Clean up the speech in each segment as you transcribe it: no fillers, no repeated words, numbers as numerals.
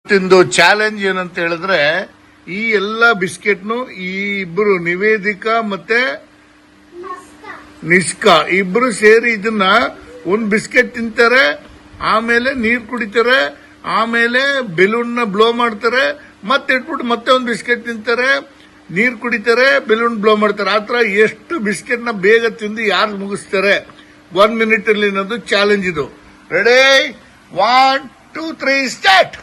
ಇವತ್ತಿಂದು challenge ಏನಂತ ಹೇಳಿದ್ರೆ ಈ ಎಲ್ಲ ಬಿಸ್ಕೆಟ್ನು ಈ ಇಬ್ರು ನಿವೇದಿಕಾ ಮತ್ತೆ ನಿಷ್ಕಾ ಇಬ್ರು ಸೇರಿ ಇದನ್ನ ಒಂದ್ ಬಿಸ್ಕೆಟ್ ತಿಂತಾರೆ, ಆಮೇಲೆ ನೀರ್ ಕುಡಿತಾರೆ, ಆಮೇಲೆ ಬೆಲೂನ್ ನ ಬ್ಲೋ ಮಾಡ್ತಾರೆ, ಮತ್ತೆ ಇಟ್ಬಿಟ್ಟು ಮತ್ತೆ ಒಂದ್ ಬಿಸ್ಕೆಟ್ ತಿಂತಾರೆ, ನೀರ್ ಕುಡಿತಾರೆ, ಬೆಲೂನ್ ಬ್ಲೋ ಮಾಡ್ತಾರೆ. ಆತರ ಎಷ್ಟು ಬಿಸ್ಕೆಟ್ ನ ಬೇಗ ತಿಂದು ಯಾರು ಮುಗಿಸ್ತಾರೆ 1 ಮಿನಿಟ್ ಅಲ್ಲಿ ಅನ್ನೋದು ಚಾಲೆಂಜ್ ಇದು. Ready 1 2 3 start.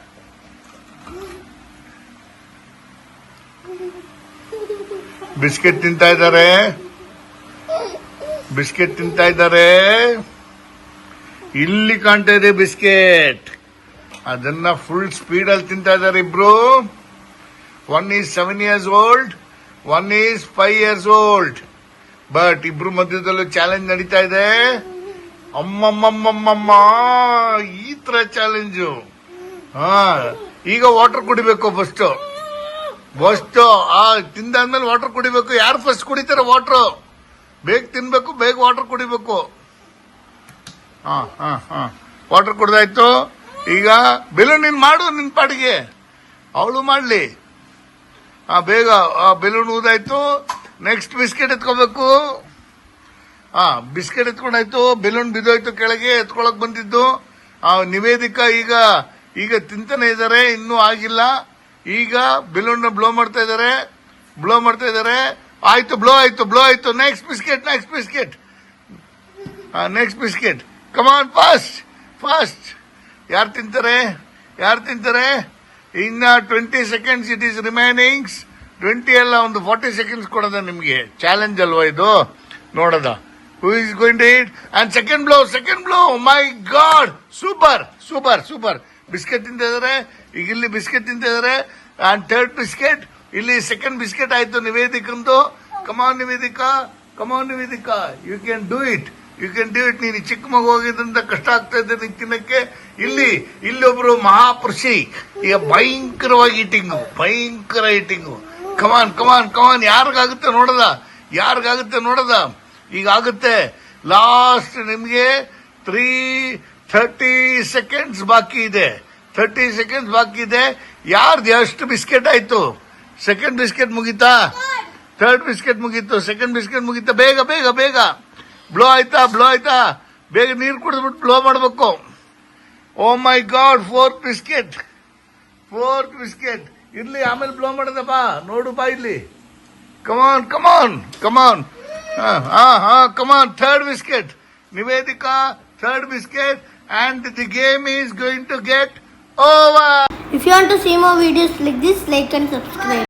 ಬಿಸ್ಕೆಟ್ ತಿಂತಾ ಇದ್ದಾರೆ, ಬಿಸ್ಕೆಟ್ ತಿಂತಾ ಇದ್ದಾರೆ. ಇಲ್ಲಿ ಕಾಣ್ತಾ ಇದೆ ಬಿಸ್ಕೆಟ್, ಅದನ್ನ ಫುಲ್ ಸ್ಪೀಡ್ ಅಲ್ಲಿ ತಿಂತಾ ಇದ್ದಾರೆ ಇಬ್ರು. 1 is 7 years old, 1 is 5 years old. But ಇಬ್ರು ಮಧ್ಯದಲ್ಲೂ ಚಾಲೆಂಜ್ ನಡೀತಾ ಇದೆ. ಅಮ್ಮಮ್ಮಮ್ಮಮ್ಮ, ಈ ತರ ಚಾಲೆಂಜು. ಈಗ ವಾಟರ್ ಕುಡಿಬೇಕು ಫಸ್ಟ್. ತಿಂದಾದ್ಮೇಲೆ ವಾಟರ್ ಕುಡಿಬೇಕು. ಯಾರು ಫಸ್ಟ್ ಕುಡಿತಾರೆ ವಾಟರ್? ಬೇಗ ತಿನ್ಬೇಕು, ಬೇಗ ವಾಟರ್ ಕುಡಿಬೇಕು. ವಾಟರ್ ಕುಡ್ದಾಯ್ತು. ಈಗ ಬೆಲೂನ್ ನೀನ್ ಮಾಡು, ನಿನ್ ಪಾಡಿಗೆ ಅವಳು ಮಾಡ್ಲಿ. ಬೇಗ ಬೆಲೂನ್ ಊದಾಯ್ತು. ನೆಕ್ಸ್ಟ್ ಬಿಸ್ಕೆಟ್ ಎತ್ಕೋಬೇಕು. ಬಿಸ್ಕೆಟ್ ಎತ್ಕೊಂಡಾಯ್ತು, ಬೆಲೂನ್ ಬಿದ್ದೋಯ್ತು ಕೆಳಗೆ, ಎತ್ಕೊಳಕ್ ಬಂದಿದ್ದು. ನಿವೇದಿಕಾ ಈಗ ತಿಂತಾನೆ ಇದಾರೆ, ಇನ್ನೂ ಆಗಿಲ್ಲ. ಈಗ ಬೆಲೂನ್ ಬ್ಲೋ ಮಾಡ್ತಾ ಇದಾರೆ, ಆಯ್ತು, ಬ್ಲೋ ಆಯ್ತು. ನೆಕ್ಸ್ಟ್ ಬಿಸ್ಕೆಟ್ ಕಮಾನ್, ಫಾಸ್ಟ್. ಯಾರು ತಿಂತಾರೆ? ಇನ್ನ 20 ಸೆಕೆಂಡ್ಸ್ ಇಟ್ ಈಸ್ ರಿಮೈನಿಂಗ್ಸ್. 20 ಅಲ್ಲ, ಒಂದು 40 ಸೆಕೆಂಡ್ಸ್ ಕೊಡೋದ ನಿಮ್ಗೆ. ಚಾಲೆಂಜ್ ಅಲ್ವಾ ಇದು? ನೋಡೋದ who is going to it. And second blow. My god, super. Biscuit ತಿಂತ ಇದಾರೆ. ಈಗ ಇಲ್ಲಿ ಬಿಸ್ಕೆಟ್ ತಿಂತ ಇದಾರೆ. ಅಂಡ್ ಥರ್ಡ್ ಬಿಸ್ಕೆಟ್, ಇಲ್ಲಿ ಸೆಕೆಂಡ್ ಬಿಸ್ಕೆಟ್ ಆಯ್ತು ನಿವೇದಿಕಂದು. Come on Nivedika, you can do it. ನೀನು ಚಿಕ್ಕ ಮಗು ಹೋಗಿದ್ರಿಂದ ಕಷ್ಟ ಆಗ್ತಾ ಇದೆ ನಿನ್ ತಿನ್ನಕ್ಕೆ. ಇಲ್ಲಿ ಒಬ್ರು ಮಹಾಪುರುಷಿ, ಈಗ ಭಯಂಕರ ಈಟಿಂಗು. ಕಮಾನ್, ಯಾರಿಗಾಗುತ್ತೆ ನೋಡದ. ಈಗ ಆಗುತ್ತೆ. ಲಾಸ್ಟ್ ನಿಮ್ಗೆ 30 ಸೆಕೆಂಡ್ಸ್ ಬಾಕಿ ಇದೆ. ಯಾರ್ದು ಎಷ್ಟು ಬಿಸ್ಕೆಟ್ ಆಯ್ತು? ಸೆಕೆಂಡ್ ಬಿಸ್ಕೆಟ್ ಮುಗೀತಾ? ಥರ್ಡ್ ಬಿಸ್ಕೆಟ್ ಮುಗೀತು. ಸೆಕೆಂಡ್ ಬಿಸ್ಕೆಟ್ ಮುಗೀತಾ? ಬೇಗ ಬ್ಲೋ ಆಯ್ತಾ? ಬೇಗ ನೀರು ಕುಡಿದ್ಬಿಟ್ಟು ಬ್ಲೋ ಮಾಡ್ಬೇಕು. Oh my God, fourth biscuit ಇರ್ಲಿ, ಆಮೇಲೆ ಬ್ಲೋ ಮಾಡದಪ್ಪ. ನೋಡು ಬಾ ಇಲ್ಲಿ. Come on. Third biscuit, Nivedika, third biscuit, and the game is going to get over. If you want to see more videos like this, like and subscribe.